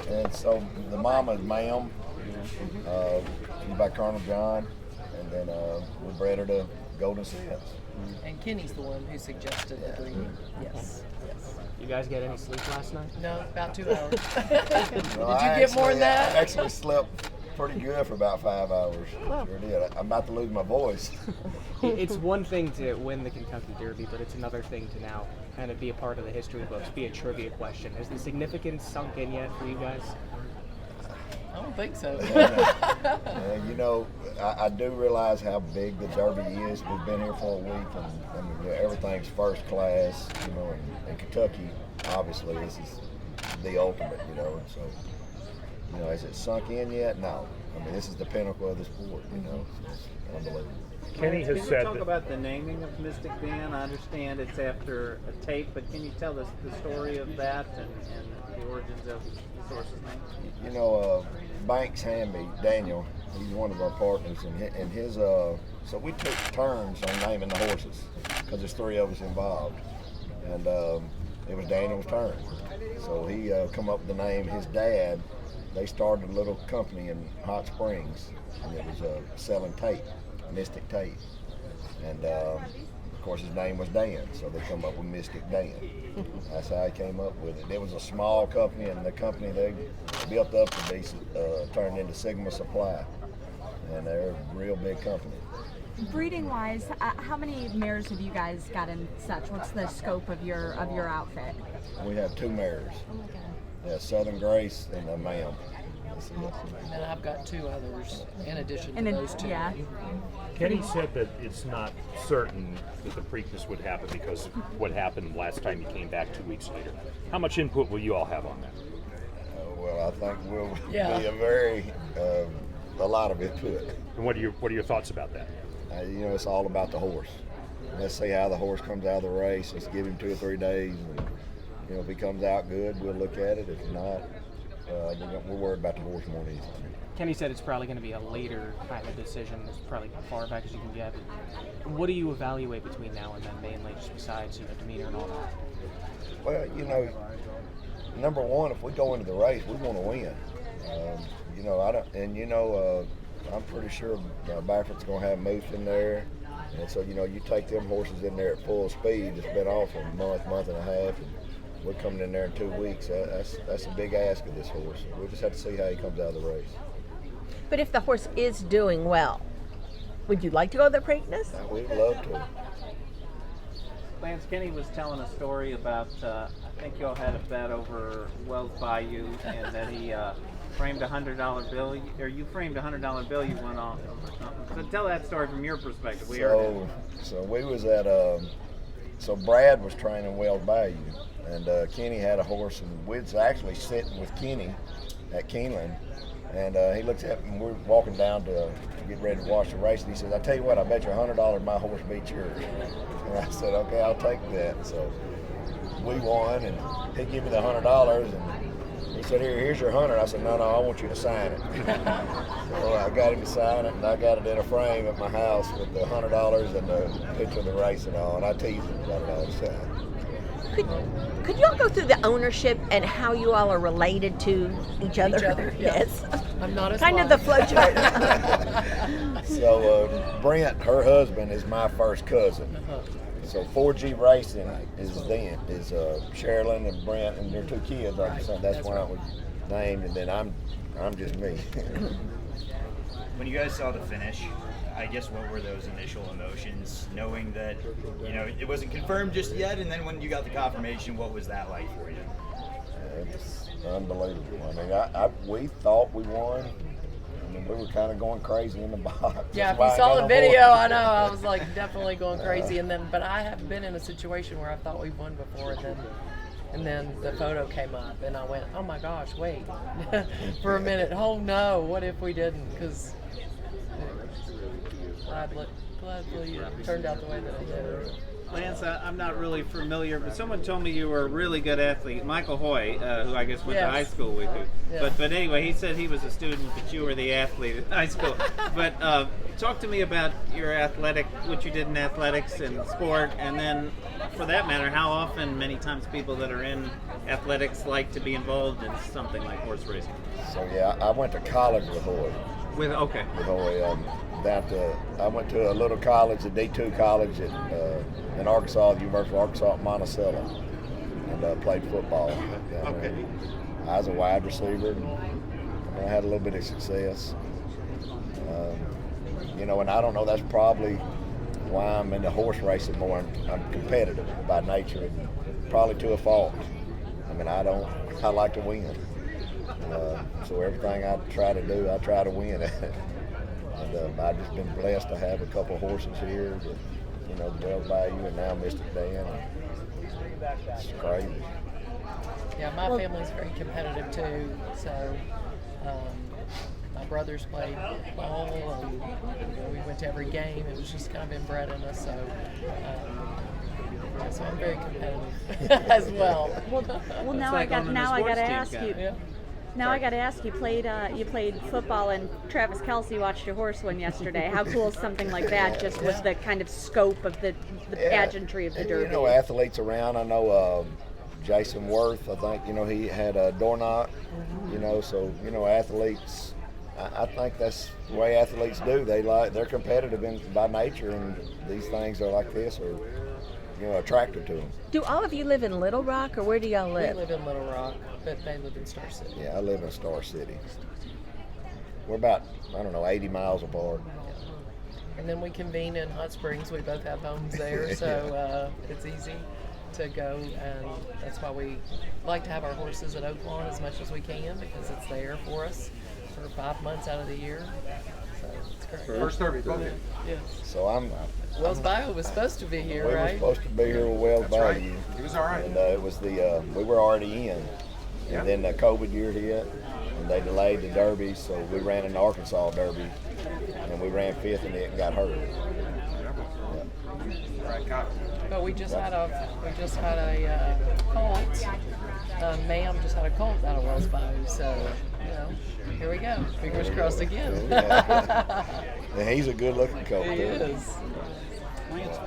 And so the mama is Ma'am, she's by Colonel John, and then we bred her to Golden Sets. And Kenny's the one who suggested the breed. Yes. You guys get any sleep last night? No, about 2 hours. Well, Did you get more than that? I actually slept pretty good for about 5 hours. Sure did. I'm about to lose my voice. It's one thing to win the Kentucky Derby, but it's another thing to now kind of be a part of the history books, be a trivia question. Has the significance sunk in yet for you guys? I don't think so. You know, I do realize how big the Derby is. We've been here for a week, and I mean, everything's first class. You know, and Kentucky, obviously, this is the ultimate. You know, and so, you know, has it sunk in yet? No. I mean, this is the pinnacle of the sport. You know, it's unbelievable. Kenny has said talk about the naming of Mystik Dan? I understand it's after a tape, but can you tell us the story of that and the origins of the source's name? You know, Banks Hamby, Daniel, he's one of our partners, and his so we took turns on naming the horses because there's 3 of us involved, and it was Daniel's turn. So he come up with the name. His dad, they started a little company in Hot Springs, and it was selling tape, Mystik tape, and of course his name was Dan, so they come up with Mystik Dan. That's how I came up with it. It was a small company, and the company they built up to be turned into Sigma Supply, and they're a real big company. Breeding wise, how many mares have you guys got in such? What's the scope of your outfit? We have 2 mares. Yeah, Southern Grace and a Ma'am. And then I've got 2 others in addition to those 2. Yeah. Kenny said that it's not certain that the Prequest would happen because of what happened last time you came back 2 weeks later. How much input will you all have on that? Well, I think we'll be a lot of input. And what are your thoughts about that? You know, it's all about the horse. Let's see how the horse comes out of the race. Let's give him 2 or 3 days. And, you know, if he comes out good, we'll look at it. If not, we're worried about the horse more than anything. Kenny said it's probably going to be a later kind of decision. It's probably as far back as you can get. What do you evaluate between now and then, mainly, just besides demeanor and all that? Well, you know, number one, if we go into the race, we want to win. You know, I'm pretty sure Baffert's going to have moose in there. And so, you know, you take them horses in there at full speed, it's been off a month and a half, and we're coming in there in 2 weeks. That's a big ask of this horse. We'll just have to see how he comes out of the race. But if the horse is doing well, would you like to go to the Preakness? We'd love to. Lance, Kenny was telling a story about, I think y'all had a bet over Wells Bayou, and that he framed a $100 bill, or you framed a $100 bill you went off or something. So tell that story from your perspective. So we was at, so Brad was training Wells Bayou, and Kenny had a horse, and we was actually sitting with Kenny at Keeneland, and he looks at me, and we're walking down to get ready to watch the race, and he says, I tell you what, I bet you $100 my horse beats yours. And I said, okay, I'll take that. So we won, and he gave me the $100, and he said, here's your 100. I said, no, I want you to sign it. So I got him to sign it, and I got it in a frame at my house with the $100 and the picture of the race and all, and I teased him about it all the time. Could you all go through the ownership and how you all are related to each other? Yeah. Yes. I'm not as kind of the flow chart. So Brent, her husband, is my first cousin. So 4G Racing is Sharilyn and Brent and their 2 kids. That's when I was named, and then I'm just me. When you guys saw the finish, I guess what were those initial emotions, knowing that, you know, it wasn't confirmed just yet, and then when you got the confirmation, what was that like for you? It's unbelievable. I mean, we thought we won. I mean, we were kind of going crazy in the box. Yeah, if you saw the video, I know I was like definitely going crazy. But I have been in a situation where I thought we won before, and then the photo came up, and I went, oh my gosh, wait, for a minute. Oh no, what if we didn't? Because gladly it turned out the way that it did. Lance, I'm not really familiar, but someone told me you were a really good athlete. Michael Hoy, who I guess went to high school with you. Yeah. But anyway, he said he was a student, but you were the athlete in high school. But talk to me about your what you did in athletics and sport, and then, for that matter, how often, many times, people that are in athletics like to be involved in something like horse racing. So yeah, I went to college with Hoy. With Hoy, I went to a little college, a D2 college in Arkansas, the University of Arkansas at Monticello, and played football. Okay. I was a wide receiver, and I had a little bit of success. And I don't know, that's probably why I'm into horse racing more. I'm competitive by nature, probably to a fault. I like to win. So everything I try to do, I try to win at. And I've just been blessed to have a couple horses here, the Wells Value and now Mystik Dan. It's crazy. Yeah, my family's very competitive too. So my brothers played football, and we went to every game. It was just kind of inbred in us. So I'm very competitive as well. Well, now I got to ask you. Yeah. Now I got to ask you. You played football, and Travis Kelce watched your horse win yesterday. How cool is something like that? Just with the kind of scope of the pageantry of the Derby. Athletes around. I know Jason Worth. I think he had a door knock. So athletes. I think that's the way athletes do. They're competitive by nature, and these things are like this are attractive to them. Do all of you live in Little Rock, or where do y'all live? We live in Little Rock, but they live in Star City. Yeah, I live in Star City. We're about 80 miles apart. And then we convene in Hot Springs. We both have homes there, so it's easy to go, and that's why we like to have our horses at Oaklawn as much as we can, because it's there for us for 5 months out of the year. So it's great. First Derby, okay. Yes. So Wells Bio was supposed to be here, we right? were supposed to be here with Wells Value. Right. He was all right. And it was we were already in. And then the COVID year hit, and they delayed the Derby, so we ran an Arkansas Derby, and we ran 5th in it and got hurt. Yeah. Right, got it. But we just had a colt. Ma'am just had a colt out of Wells Bio, so here we go. Fingers crossed again. And he's a good-looking colt. He is. Lance,